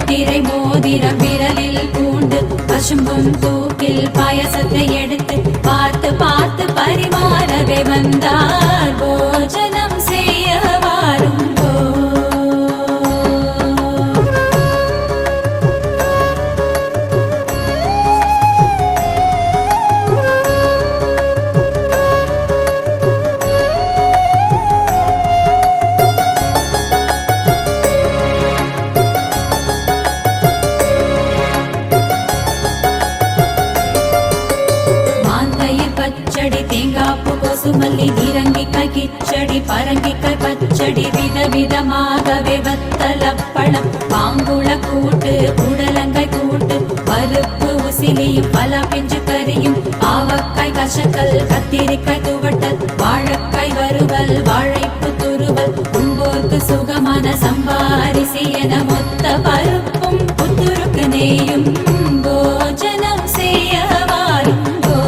முத்திரை மோதிரம் விரலில் பூண்டு பசும்பும் தூக்கில் பாயசத்தை எடுத்து பார்த்து பார்த்து பரிமாறவே வந்தார். போஜனம் செய்ய வாருங்கோ. பச்சடி தேங்காப்பு கொசுமல்லி நீரங்கிக்காய் கிச்சடி பரங்கிக்காய் பச்சடி விதவிதமாகவே வத்தலப்பழம் பாங்குள கூட்டு புடலங்காய் கூட்டு பருப்பு உசிலியும் பல பிஞ்சு கறியும் பாவக்காய் கசக்கல் கத்திரிக்காய் துவட்டல் வாழைக்காய் வறுவல் வாழைப்பு துருவல் உம்போர்க்கு சுகமான சம்பாரிசி என மொத்த பருப்பும் புத்துருக்கு நெய்யும் போஜனம் செய்ய வாருங்கோ.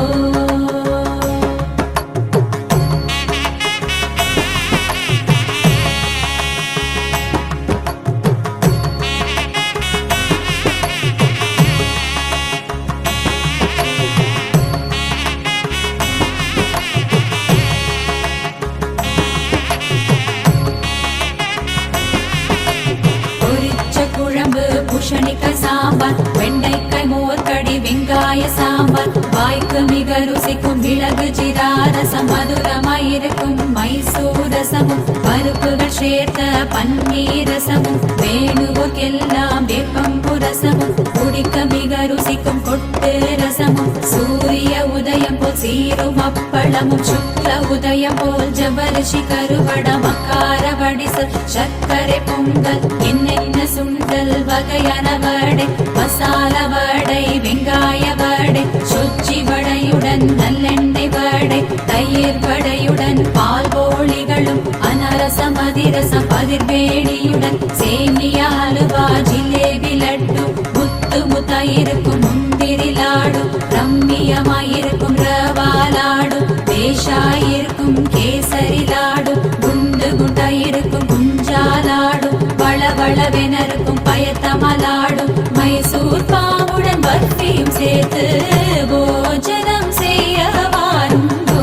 பூஷணிக்காய் சாம்பார் வெண்டைக்காய் மோர்கடி வெங்காய சாம்பார் வாய்க்கு மிக ருசிக்கும் மிளகு ஜீரா ரசம் மதுரமாயிருக்கும் மைசூர் ரசமும் பருப்புகள் சேர்த்த பன்னீர் ரசமும் வேணுவோர்க்கெல்லாம் வேப்பம்பு ரசமும் குடிக்க மிக ருசிக்கும் கொட்டு ரசமும் சூரிய உதயம் போல் சீரும் அப்பளமும் சுக்ல உதயம் போல் ஜவரிசி கருவட மக்கார வடிசல் சர்க்கரை பொங்கல் என்னென்ன சுண்டல் வகையான வடை மசாலா வடை வெங்காய வடை சொச்சி வடையுடன் நல்லெண்ணெய் வடை தயிர் வடையுடன் பால் போளிகளும் அனரசம் அதிரசம் பதிர்வேணியுடன் சேமியா அலுவா ஜிலேபி லட்டு முத்து முத்தாயிருக்கும் முந்திரி லாடு ரம்மியமாயிருக்கும் ரவா லாடு தேஷாயிருக்கும் கேசரி லாடு குண்டு குண்டாயிருக்கும் குஞ்சாலாடு வளவளவெனருக்கும் பயத்தமலாடும் மைசூர் பாவுடன் பர்ஃபியும் சேர்த்து போஜனம் செய்ய வாருங்கோ.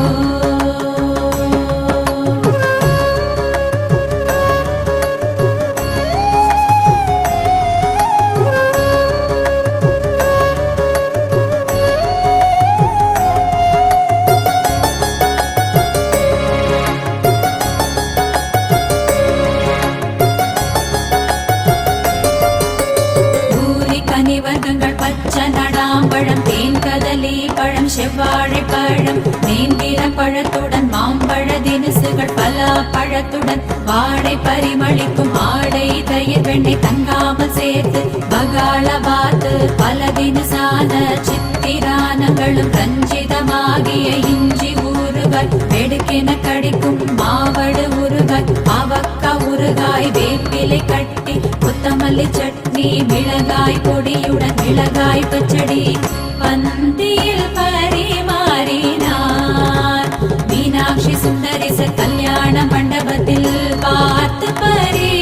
வர்க்கங்கள் பச்சை நடாம்பழம் தேன் கதலி பழம் செவ்வாழை பழம் நேந்திர பழத்துடன் மாம்பழ தினுசுகள் பலா பழத்துடன் வாடை பரிமளிக்கும் ஆடை தயிர் வெண்ணெய் தங்காமல் சேர்த்து பகாள பாத்து பல தினுசான சித்திரானங்களும் ரஞ்சிதமாகிய இஞ்சி ஊறுகாய் வெடுக்கென கடிக்கும் மாவடு ஊறுகாய் அவக்கா ஊறுகாய் வேப்பிலை கட்டி கொத்தமல்லி சட்னி மிளகாய் பொடியுடன் மிளகாய் பச்சடி பந்தியில் பரிமாறினார். மீனாட்சி சுந்தரிச கல்யாண மண்டபத்தில் பார்த்து பரி